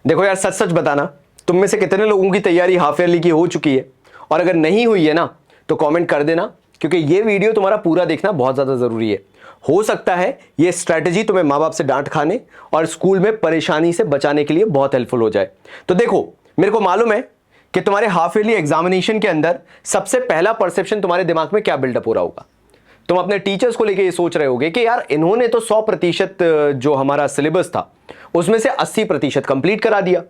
देखो यार, सच सच बताना, तुम में से कितने लोगों की तैयारी हाफ ईयरली की हो चुकी है, और अगर नहीं हुई है ना तो कमेंट कर देना, क्योंकि ये वीडियो तुम्हारा पूरा देखना बहुत ज़्यादा ज़रूरी है। हो सकता है ये स्ट्रैटेजी तुम्हें माँ बाप से डांट खाने और स्कूल में परेशानी से बचाने के लिए बहुत हेल्पफुल हो जाए। तो देखो, मेरे को मालूम है कि तुम्हारे हाफ ईयरली एग्जामिनेशन के अंदर सबसे पहला परसेप्शन तुम्हारे दिमाग में क्या बिल्डअप हो रहा होगा। तुम अपने टीचर्स को लेके ये सोच रहे होगे कि यार इन्होंने तो 100% जो हमारा सिलेबस था उसमें से 80% कंप्लीट करा दिया।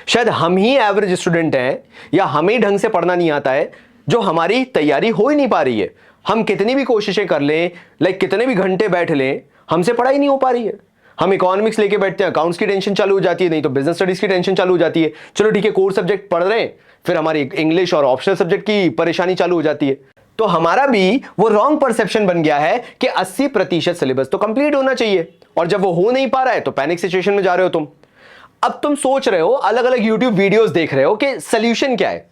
शायद हम ही एवरेज स्टूडेंट हैं, या हमें ही ढंग से पढ़ना नहीं आता है, जो हमारी तैयारी हो ही नहीं पा रही है। हम कितनी भी कोशिशें कर लें, कितने भी घंटे बैठ लें, हमसे पढ़ाई नहीं हो पा रही है। हम इकोनॉमिक्स लेके बैठते हैं, अकाउंट्स की टेंशन चालू हो जाती है, नहीं तो बिजनेस स्टडीज की टेंशन चालू हो जाती है। चलो ठीक है, कोर सब्जेक्ट पढ़ रहे हैं, फिर हमारी इंग्लिश और ऑप्शनल सब्जेक्ट की परेशानी चालू हो जाती है। तो हमारा भी वो रॉन्ग परसेप्शन बन गया है कि 80% सिलेबस तो कंप्लीट होना चाहिए, और जब वो हो नहीं पा रहा है तो पैनिक सिचुएशन में जा रहे हो तुम। अब तुम सोच रहे हो, अलग अलग यूट्यूब वीडियोस देख रहे हो कि सोल्यूशन क्या है,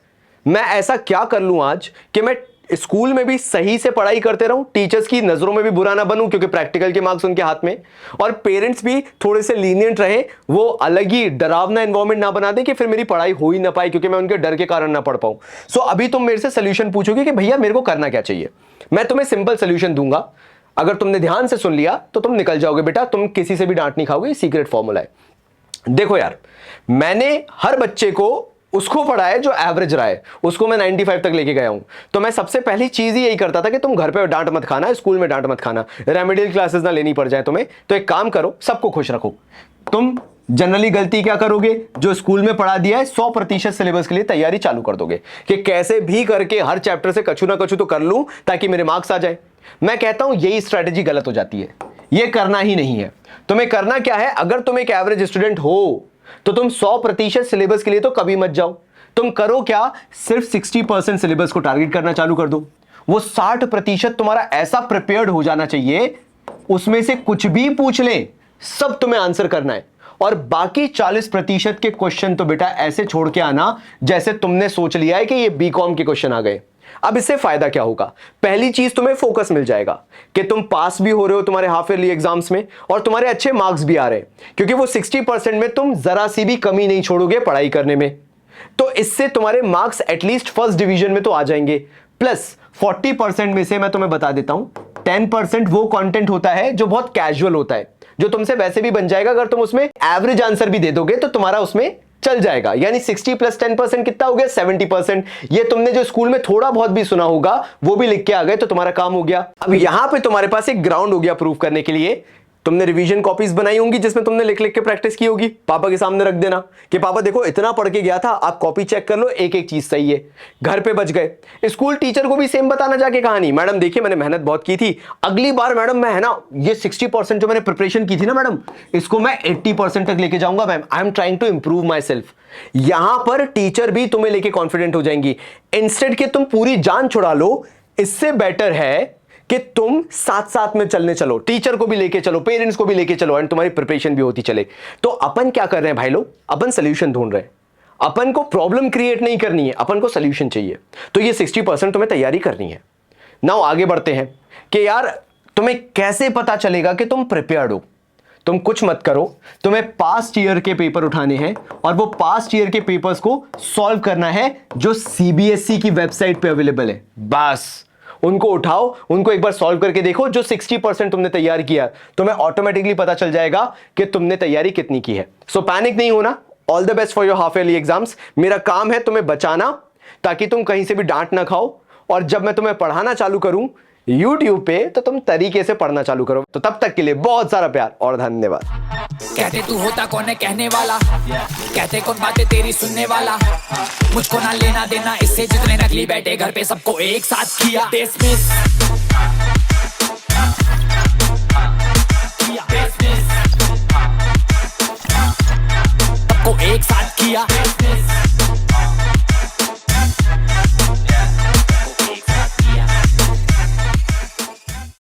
मैं ऐसा क्या कर लूं आज कि मैं स्कूल में भी सही से पढ़ाई करते रहूं, टीचर्स की नजरों में भी बुरा ना बनूं क्योंकि प्रैक्टिकल के मार्क्स उनके हाथ में, और पेरेंट्स भी थोड़े से लीनियंट रहे, वो अलग ही डरावना एनवायरमेंट ना बना दे कि फिर मेरी पढ़ाई हो ही ना पाए क्योंकि मैं उनके डर के कारण ना पढ़ पाऊं। सो अभी तुम मेरे से सोल्यूशन पूछोगे कि भैया मेरे को करना क्या चाहिए। मैं तुम्हें सिंपल सोल्यूशन दूंगा, अगर तुमने ध्यान से सुन लिया तो तुम निकल जाओगे बेटा, तुम किसी से भी डांट नहीं खाओगे। सीक्रेट फॉर्मूला है। देखो यार, मैंने हर बच्चे को उसको पढ़ाया जो एवरेज रहा है, उसको मैं 95 तक लेके गया हूं। तो मैं सबसे पहली चीज ही यही करता था कि तुम घर पे डांट मत खाना, स्कूल में डांट मत खाना, रेमेडियल क्लासेस ना लेनी पड़ जाए तुम्हें। तो एक काम करो, सबको खुश रखो। तुम जनरली गलती क्या करोगे, जो स्कूल में पढ़ा दिया है 100% सिलेबस के लिए तैयारी चालू कर दोगे कि कैसे भी करके हर चैप्टर से कछु ना कछु तो कर लूं ताकि मेरे मार्क्स आ जाए। मैं कहता हूं यही स्ट्रैटेजी गलत हो जाती है, ये करना ही नहीं है। तुम्हें करना क्या है, अगर तुम एक एवरेज स्टूडेंट हो तो तुम 100% सिलेबस के लिए तो कभी मत जाओ। तुम करो क्या, सिर्फ 60% सिलेबस को टारगेट करना चालू कर दो। वो 60% तुम्हारा ऐसा प्रिपेयर्ड हो जाना चाहिए, उसमें से कुछ भी पूछ ले सब तुम्हें आंसर करना है, और बाकी 40% के क्वेश्चन तो बेटा ऐसे छोड़ के आना जैसे तुमने सोच लिया है कि ये बीकॉम के क्वेश्चन आ गए। अब इससे फायदा क्या होगा, पहली चीज तुम्हें फोकस मिल जाएगा कि तुम पास भी हो रहे हो तुम्हारे हाफ ईयरली एग्जाम्स में, और तुम्हारे अच्छे मार्क्स भी आ रहे हैं, क्योंकि वो 60% में तुम जरा सी भी कमी नहीं छोड़ोगे पढ़ाई करने में। तो इससे तुम्हारे मार्क्स एटलीस्ट फर्स्ट डिवीजन में तो आ जाएंगे। प्लस 40% में से मैं तुम्हें बता देता हूं, 10% वो कंटेंट होता है जो बहुत कैजुअल होता है, जो तुमसे वैसे भी बन जाएगा। अगर तुम उसमें एवरेज आंसर भी दे दोगे तो तुम्हारा उसमें चल जाएगा। यानी 60 + 10% कितना हो गया, 70%। ये तुमने जो स्कूल में थोड़ा बहुत भी सुना होगा वो भी लिख के आ गए तो तुम्हारा काम हो गया। अब यहां पे तुम्हारे पास एक ग्राउंड हो गया प्रूफ करने के लिए। तुमने रिवीजन कॉपीज बनाई होंगी जिसमें तुमने लिख लिख के प्रैक्टिस की होगी, पापा के सामने रख देना कि पापा देखो इतना पढ़ के गया था, आप कॉपी चेक कर लो, एक एक चीज सही है। घर पे बच गए। स्कूल टीचर को भी सेम बताना जाके कहानी, मैडम देखिए मैंने मेहनत बहुत की थी, अगली बार मैडम मैं है ना ये 60% जो मैंने प्रिपरेशन की थी ना मैडम, इसको मैं 80% तक लेके जाऊंगा ma'am, I am trying to improve myself. यहां पर टीचर भी तुम्हें लेके कॉन्फिडेंट हो जाएंगी। इंस्टेड के तुम पूरी जान छुड़ा लो, इससे बेटर है कि तुम साथ साथ में चलने चलो, टीचर को भी लेके चलो, पेरेंट्स को भी लेके चलो, एंड तुम्हारी प्रिपरेशन भी होती चले। तो अपन क्या कर रहे हैं भाई लोग, अपन सोल्यूशन ढूंढ रहे हैं। अपन को प्रॉब्लम क्रिएट नहीं करनी है, अपन को सोल्यूशन चाहिए। तो ये 60% तुम्हें तैयारी करनी है। नाउ आगे बढ़ते हैं कि यार तुम्हें कैसे पता चलेगा कि तुम प्रिपेयर्ड हो। तुम कुछ मत करो, तुम्हें पास्ट ईयर के पेपर उठाने हैं और वो पास्ट ईयर के पेपर्स को सॉल्व करना है जो सीबीएसई की वेबसाइट पे अवेलेबल है। बस उनको उठाओ, उनको एक बार सॉल्व करके देखो। जो 60% तुमने तैयार किया, तुम्हें ऑटोमेटिकली पता चल जाएगा कि तुमने तैयारी कितनी की है। सो पैनिक नहीं होना। All the best for your half yearly exams. मेरा काम है तुम्हें बचाना ताकि तुम कहीं से भी डांट ना खाओ, और जब मैं तुम्हें पढ़ाना चालू करूं YouTube पे तो तुम तरीके से पढ़ना चालू करो। तो तब तक के लिए बहुत सारा प्यार और धन्यवाद। कहते तू होता कौन है कहने वाला, कहते कौन बातें तेरी सुनने वाला, मुझको ना लेना देना इससे जितने नकली बैठे घर पे सबको एक साथ किया डिसमिस, सबको एक साथ किया।